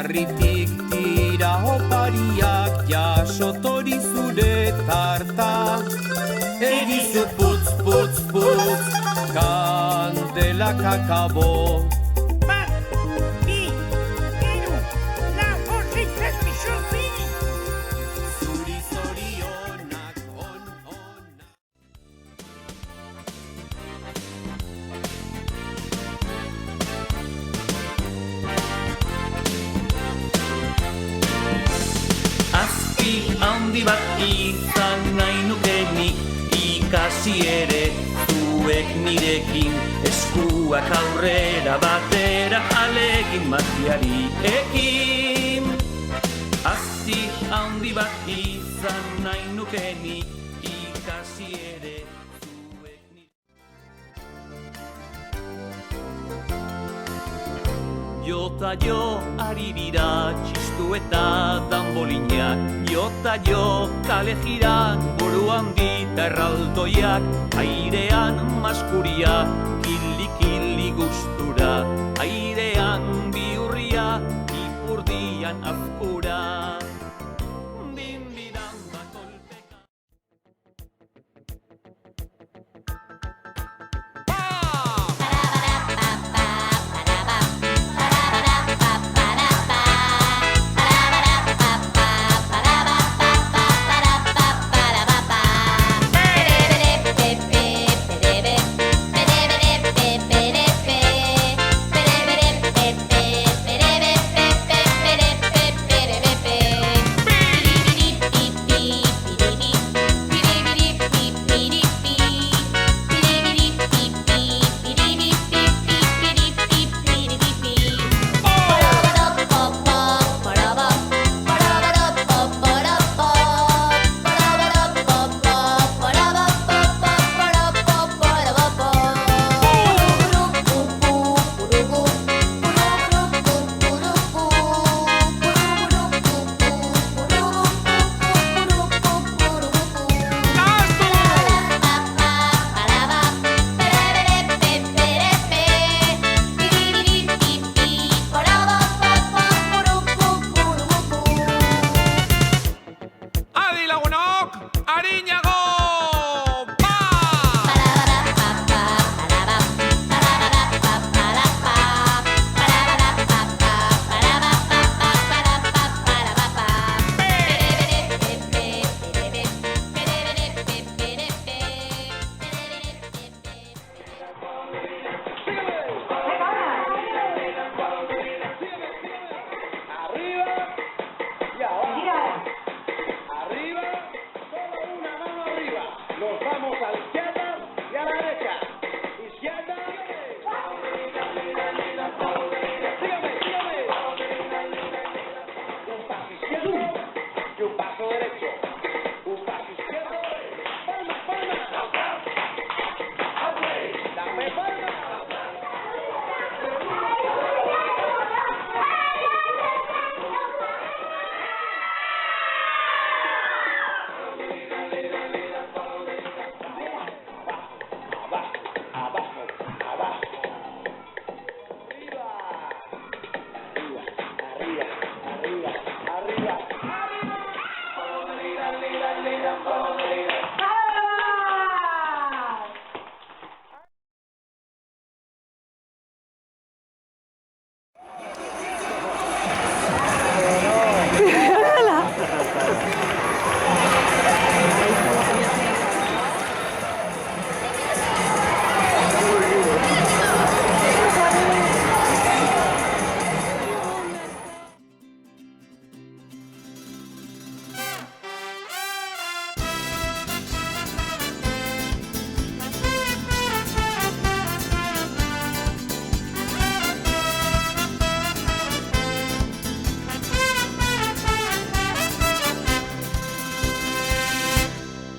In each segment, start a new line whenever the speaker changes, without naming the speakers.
Sarritik tira opariak jasotori zure tarta. Egizu putz, putz, putz, kandelak akabo.
Bat, bi, hiru, lau, bost, sei, zazpi, zortzi.
Zuri zorionak on.
Azpi handi bat izan nahi nukenik, ikasi ere zuek nirekin, eskuak aurrera batera alegin matiari ekin. Azpi handi bat izan nahi nukenik, ikasi ere zuek nirekin. Jota jo ari dira txistu eta danbolinak, jota jo kale jiran buru handi eta erraldoiak, airean maskuria, kili gustura, airean bihurria, ipurdian azkura. Dindidan bat kolpeka.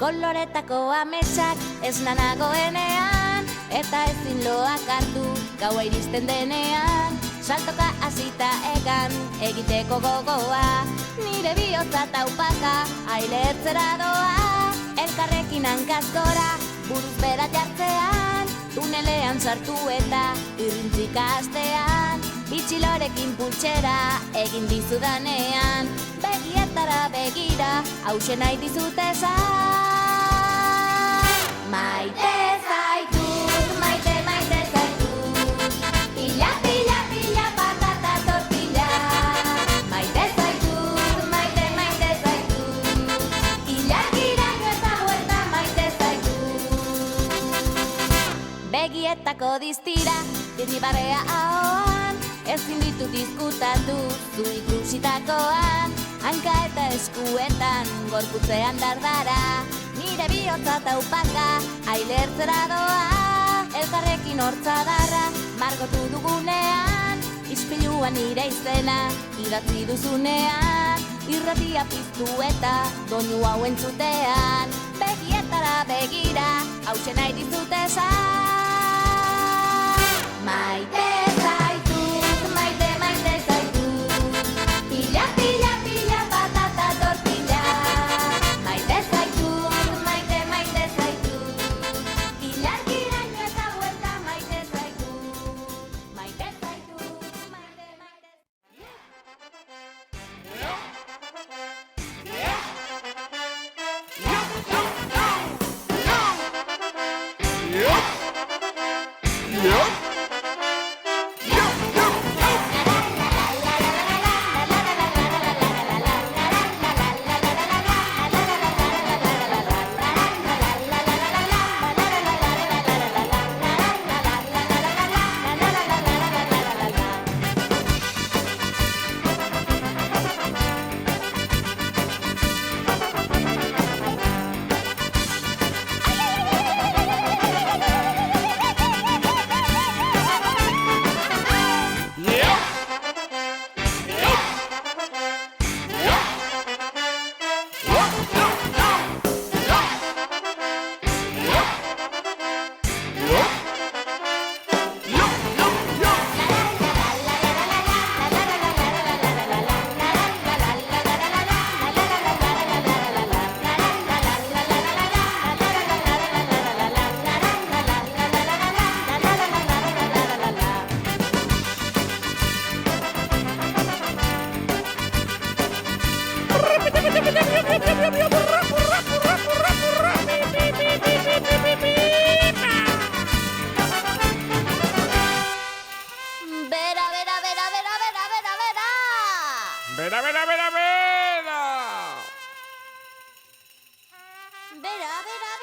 Koloretako ametsak ez nanagoenean, eta ezin loak hartu gaua iristen denean. Saltoka hasita egan egiteko gogoa, nire bihotza taupaka ailetzera doa. Elkarrekin hankaz gora, buruz bera jartzean, tunelean sartu eta irrintzik astean. bitxilorekin pultsera egin dizudanean, begietara begira, hauxe nahi dizut esan. Maite zaitut, maite, maite zaitut, pila, pila, pila, patata tortilla. Maite zaitut, maite, maite zaitut, ilargiraino eta huerta maite zaitut. Begietako diztira, dirribarrea ahoan, ezin ditut izkutatu zu ikusitakoan, hanka eta eskuetan, gorputzean dardara, nire bihotza taupaka, ailertzera doa, elkarrekin hortzadarra, margotu dugunean, ispiluan nire izena, idatzi duzunean, irratia piztu eta doinu hau entzutean, begietara begira, hauxe nahi dizut esan. Maite zaitut, maite, maite zaitut, pila, pila, pila, patata tortilla. Maite zaitut, maite, maite zaitut, ilargiraino eta huerta maite zaitut. Maite zaitut, maite, maite. Vera.